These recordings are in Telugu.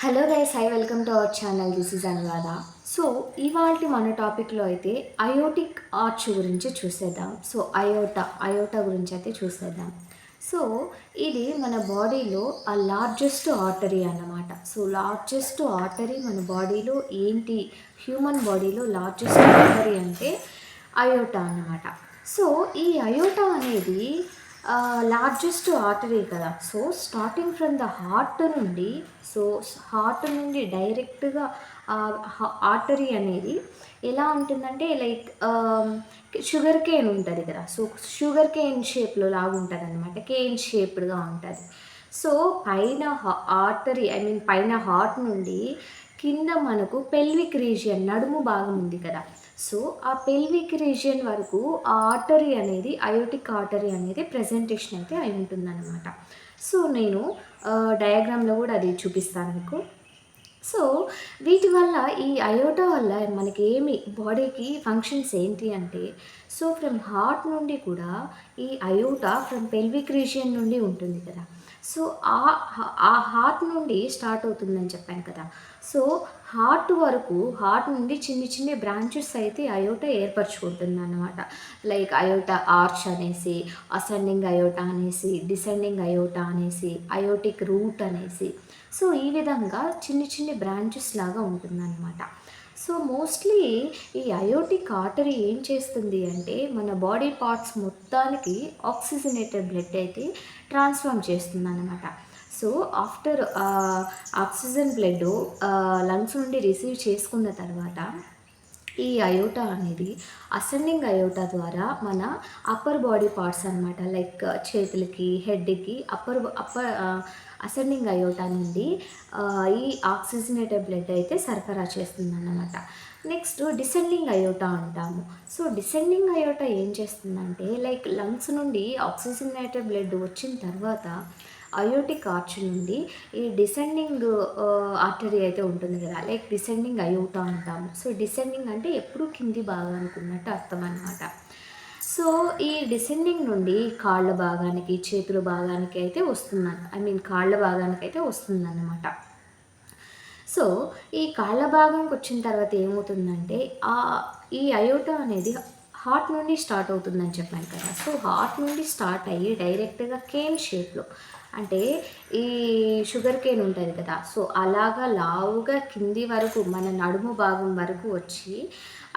Hello guys, high welcome to our channel. This is Anuradha. So ఇవాళ మన టాపిక్లో అయితే అయోటిక్ ఆర్చ్ గురించి చూసేద్దాం. సో అయోటా గురించి అయితే చూసేద్దాం. సో ఇది మన బాడీలో ఆ లార్జెస్ట్ ఆర్టరీ అన్నమాట. సో లార్జెస్ట్ ఆర్టరీ మన బాడీలో ఏంటి, హ్యూమన్ బాడీలో లార్జెస్ట్ ఆర్టరీ అంటే అయోటా అన్నమాట. సో ఈ అయోటా అనేది లార్జెస్ట్ ఆర్టరీ కదా. So starting from the heart నుండి, సో హార్ట్ నుండి డైరెక్ట్గా ఆర్టరీ అనేది ఎలా ఉంటుందంటే లైక్ షుగర్ కేన్ ఉంటుంది కదా. సో షుగర్ కేన్ షేప్లో లాగా ఉంటుంది అనమాట, కేన్ షేప్డ్గా ఉంటుంది. సో పైన ఆర్టరీ పైన హార్ట్ నుండి కింద మనకు పెల్విక్ రీజియన్, నడుము భాగం ఉంది కదా. సో ఆ పెల్విక్ రీజియన్ వరకు ఆ ఆర్టరీ అనేది, అయోటిక్ ఆర్టరీ అనేది ప్రజెంటేషన్ అయితే అయి ఉంటుందన్నమాట. సో నేను డయాగ్రామ్లో కూడా అది చూపిస్తాను మీకు. సో వీటి వల్ల, ఈ అయోటా వల్ల మనకి ఏమి బాడీకి ఫంక్షన్స్ ఏంటి అంటే, సో ఫ్రమ్ హార్ట్ నుండి కూడా ఈ అయోటా ఫ్రమ్ పెల్విక్ రీజియన్ నుండి ఉంటుంది కదా. సో ఆ హార్ట్ నుండి స్టార్ట్ అవుతుందని చెప్పాను కదా. సో హార్ట్ వరకు, హార్ట్ నుండి చిన్ని చిన్ని బ్రాంచెస్ అయితే అయోటా ఏర్పరచుకుంటుంది అన్నమాట. లైక్ అయోటా ఆర్చ్ అనేసి, అసెండింగ్ అయోటా అనేసి, డిసెండింగ్ అయోటా అనేసి, అయోటిక్ రూట్ అనేసి. సో ఈ విధంగా చిన్ని చిన్ని బ్రాంచెస్ లాగా ఉంటుందన్నమాట. సో మోస్ట్లీ ఈ అయోటిక్ ఆర్టరీ ఏం చేస్తుంది అంటే మన బాడీ పార్ట్స్ మొత్తానికి ఆక్సిజనేటెడ్ బ్లడ్ అయితే ట్రాన్స్ఫార్మ్ చేస్తుంది అన్నమాట. So after oxygen blood lungs నుండి రిసీవ్ చేసుకున్న తర్వాత ఈ అయోటా అనేది అసెండింగ్ అయోటా ద్వారా మన అప్పర్ బాడీ పార్ట్స్ అనమాట, లైక్ చేతులకి, హెడ్కి, అప్పర్ అసెండింగ్ అయోటా నుండి ఈ ఆక్సిజనేటెడ్ బ్లడ్ అయితే సరఫరా చేస్తుంది అన్నమాట. నెక్స్ట్ డిసెండింగ్ అయోటా అంటాము. సో డిసెండింగ్ అయోటా ఏం చేస్తుందంటే లైక్ లంగ్స్ నుండి ఆక్సిజనేటెడ్ బ్లడ్ వచ్చిన తర్వాత అయోటిక్ ఆర్చ్ నుండి ఈ డిసెండింగ్ ఆర్టరీ అయితే ఉంటుంది కదా, లైక్ డిసెండింగ్ అయోటా అంటాము. సో డిసెండింగ్ అంటే ఎప్పుడు కింది భాగానికి ఉన్నట్టు అర్థం అనమాట. సో ఈ డిసెండింగ్ నుండి కాళ్ళ భాగానికి, చేతుల భాగానికి అయితే వస్తుంది, కాళ్ళ భాగానికి అయితే వస్తుందన్నమాట. సో ఈ కాళ్ళ భాగంకి వచ్చిన తర్వాత ఏమవుతుందంటే ఈ అయోటా అనేది హార్ట్ నుండి స్టార్ట్ అవుతుందని చెప్పాను కదా. సో హార్ట్ నుండి స్టార్ట్ అయ్యి డైరెక్ట్గా కేన్ షేప్లో, అంటే ఈ షుగర్ కేన్ ఉంటుంది కదా, సో అలాగా లావుగా కింది వరకు మన నడుము భాగం వరకు వచ్చి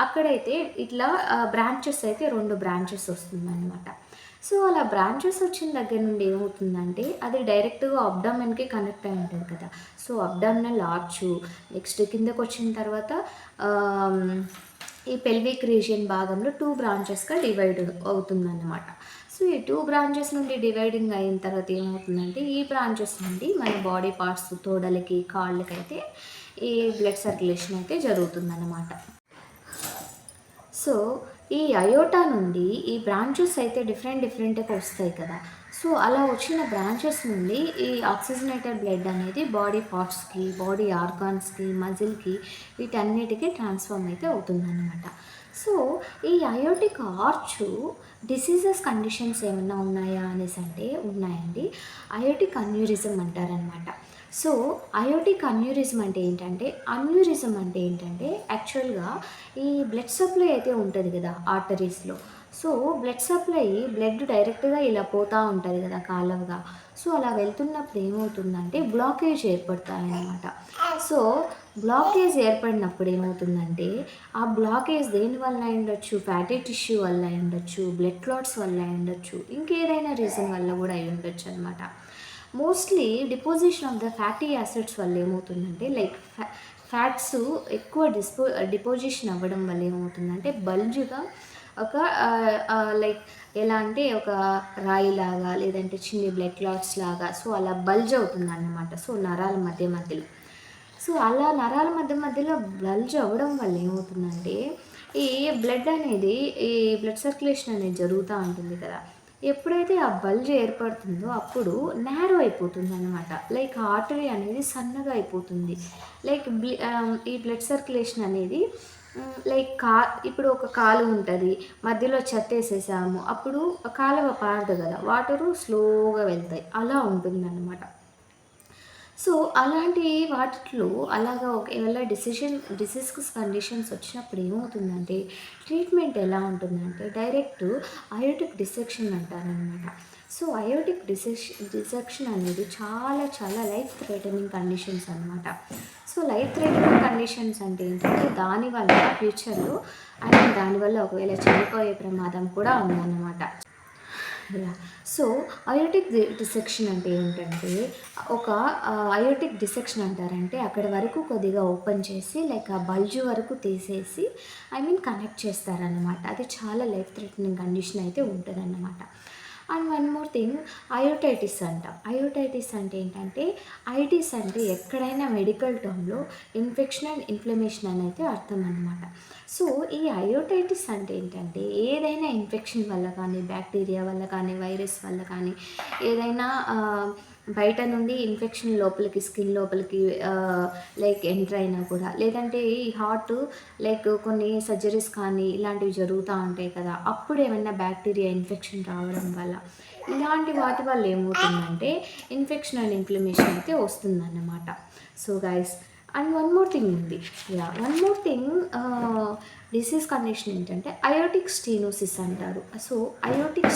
అక్కడైతే ఇట్లా బ్రాంచెస్ అయితే 2 బ్రాంచెస్ వస్తుందన్నమాట. సో అలా బ్రాంచెస్ వచ్చిన దగ్గర నుండి ఏమవుతుందంటే అది డైరెక్ట్గా అబ్డామెన్కి కనెక్ట్ అయి ఉంటుంది కదా. సో అబ్డామినల్ ఆర్చు, నెక్స్ట్ కిందకు వచ్చిన తర్వాత ఈ పెల్విక్ రీజియన్ భాగంలో 2 బ్రాంచెస్గా డివైడ్ అవుతుందన్నమాట. సో ఈ 2 బ్రాంచెస్ నుండి డివైడింగ్ అయిన తర్వాత ఏమవుతుందంటే ఈ బ్రాంచెస్ నుండి మన బాడీ పార్ట్స్, తోడలకి, కాళ్ళకి అయితే ఈ బ్లడ్ సర్క్యులేషన్ అయితే జరుగుతుందన్నమాట. సో ఈ అయోటా నుండి ఈ బ్రాంచెస్ అయితే డిఫరెంట్గా వస్తాయి కదా. సో అలా వచ్చిన బ్రాంచెస్ నుండి ఈ ఆక్సిజనేటెడ్ బ్లడ్ అనేది బాడీ పార్ట్స్కి, బాడీ ఆర్గాన్స్కి, మజిల్కి, వీటన్నిటికీ ట్రాన్స్ఫార్మ్ అయితే అవుతుందన్నమాట. సో ఈ అయోటిక్ ఆర్చ్ డిసీజెస్ కండిషన్స్ ఏమైనా ఉన్నాయా అనేసి అంటే ఉన్నాయండి. అయోటిక్ అన్యూరిజం అంటారనమాట. సో అయోటిక్ అన్యూరిజం అంటే ఏంటంటే యాక్చువల్గా ఈ బ్లడ్ సప్లై అయితే ఉంటుంది కదా ఆర్టరీస్లో. సో బ్లడ్ డైరెక్ట్గా ఇలా పోతూ ఉంటుంది కదా కాలువగా. సో అలా వెళ్తున్నప్పుడు ఏమవుతుందంటే బ్లాకేజ్ ఏర్పడతాయన్నమాట. సో బ్లాకేజ్ ఏర్పడినప్పుడు ఏమవుతుందంటే ఆ బ్లాకేజ్ దేని వల్ల ఉండొచ్చు, ఫ్యాటీ టిష్యూ వల్ల ఉండొచ్చు, బ్లడ్ క్లాట్స్ వల్ల ఉండొచ్చు, ఇంకేదైనా రీజన్ వల్ల కూడా అయి ఉండొచ్చు అనమాట. Mostly deposition of the fatty acids వల్ల ఏమవుతుందంటే లైక్ ఫ్యాట్స్ ఎక్కువ డిపోజిషన్ అవ్వడం వల్ల ఏమవుతుందంటే బల్జ్గా ఒక లైక్ ఎలా అంటే ఒక రాయిలాగా, లేదంటే చిన్ని బ్లడ్ క్లాట్స్ లాగా, సో అలా బల్జ్ అవుతుంది అన్నమాట. సో నరాల మధ్యలో, సో అలా నరాల మధ్యలో బల్జ్ అవ్వడం వల్ల ఏమవుతుందంటే ఈ బ్లడ్ అనేది, ఈ బ్లడ్ సర్క్యులేషన్ అనేది జరుగుతూ ఉంటుంది కదా. ఎప్పుడైతే ఆ బల్జ్ ఏర్పడుతుందో అప్పుడు నేరో అయిపోతుంది అనమాట. లైక్ ఆర్టరీ అనేది సన్నగా అయిపోతుంది. లైక్ ఈ బ్లడ్ సర్క్యులేషన్ అనేది లైక్ ఇప్పుడు ఒక కాలువ ఉంటుంది, మధ్యలో చెత్త వేసేసాము, అప్పుడు కాలువ పారదు కదా, వాటరు స్లోగా వెళ్తాయి, అలా ఉంటుందన్నమాట. సో అలాంటి వాటిలో అలాగా ఒకవేళ డిసీజ్ కండిషన్స్ వచ్చినప్పుడు ఏమవుతుందంటే ట్రీట్మెంట్ ఎలా ఉంటుందంటే డైరెక్ట్ అయోటిక్ డిసెక్షన్ అంటారనమాట. సో అయోటిక్ డిసెక్షన్ అనేది చాలా చాలా లైఫ్ థ్రెటనింగ్ కండిషన్స్ అనమాట. సో లైఫ్ థ్రెటనింగ్ కండిషన్స్ అంటే ఏంటంటే దానివల్ల ఫ్యూచర్లో దానివల్ల ఒకవేళ చనిపోయే ప్రమాదం కూడా ఉందన్నమాట. యాహ్! సో, అయోటిక్ డిసెక్షన్ అంటే ఏంటంటే, ఒక అయోటిక్ డిసెక్షన్ అంటారంటే, అక్కడి వరకు కొద్దిగా ఓపెన్ చేసి, లైక్ ఆ బల్జ్ వరకు తీసేసి, కనెక్ట్ చేస్తారనమాట. అది చాలా లైఫ్ థ్రెటనింగ్ కండిషన్ అయితే ఉంటదన్నమాట. అండ్ వన్ మోర్ థింగ్ అయోటైటిస్ అంటాం. అయోటైటిస్ అంటే ఏంటంటే, ఐటిస్ అంటే ఎక్కడైనా మెడికల్ టర్మ్‌లో ఇన్ఫెక్షన్ అండ్ ఇన్‌ఫ్లమేషన్ అని అయితే అర్థం అనమాట. సో, ఈ అయోటైటిస్ అంటే ఏంటంటే, ఏదైనా ఇన్ఫెక్షన్ వల్ల కానీ, బ్యాక్టీరియా వల్ల కానీ, వైరస్ వల్ల కానీ, ఏదైనా బయట నుండి ఇన్ఫెక్షన్ లోపలికి స్కిన్ లోపలికి లైక్ ఎంటర్ అయినా కూడా, లేదంటే ఈ హార్ట్ లైక్ కొన్ని సర్జరీస్ కానీ ఇలాంటివి జరుగుతూ ఉంటాయి కదా! అప్పుడు ఏమన్నా బ్యాక్టీరియా ఇన్ఫెక్షన్ రావడం వల్ల, ఇలాంటి వాటి వల్ల ఏమవుతుందంటే ఇన్ఫెక్షన్ అండ్ ఇన్ఫ్లమేషన్ అయితే వస్తుందన్నమాట. So guys, and one more thing ఉంది. One more thing disease condition ఏంటంటే అయోటిక్ స్టీనోసిస్ అంటారు. సో అయోటిక్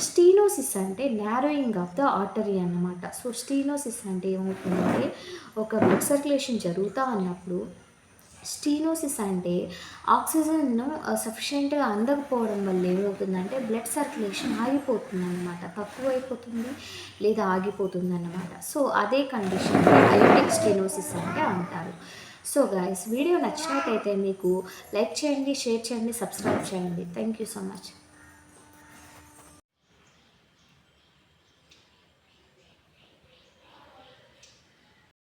స్టీనోసిస్ అంటే నారోయింగ్ ఆఫ్ ద ఆర్టరీ అన్నమాట. సో స్టీనోసిస్ అంటే ఏమవుతుందంటే ఒక బ్లడ్ సర్క్యులేషన్ జరుగుతూ ఉన్నప్పుడు స్టీనోసిస్ అంటే ఆక్సిజన్ సఫిషియెంట్గా అందకపోవడం వల్ల ఏమవుతుందంటే బ్లడ్ సర్క్యులేషన్ ఆగిపోతుందన్నమాట. తక్కువైపోతుంది లేదా ఆగిపోతుందన్నమాట. సో అదే కండిషన్ అయోటిక్ స్టీనోసిస్ అంటే అంటారు. సో గైస్, వీడియో నచ్చినట్టయితే మీకు లైక్ చేయండి, షేర్ చేయండి, సబ్స్క్రైబ్ చేయండి. Thank you so much.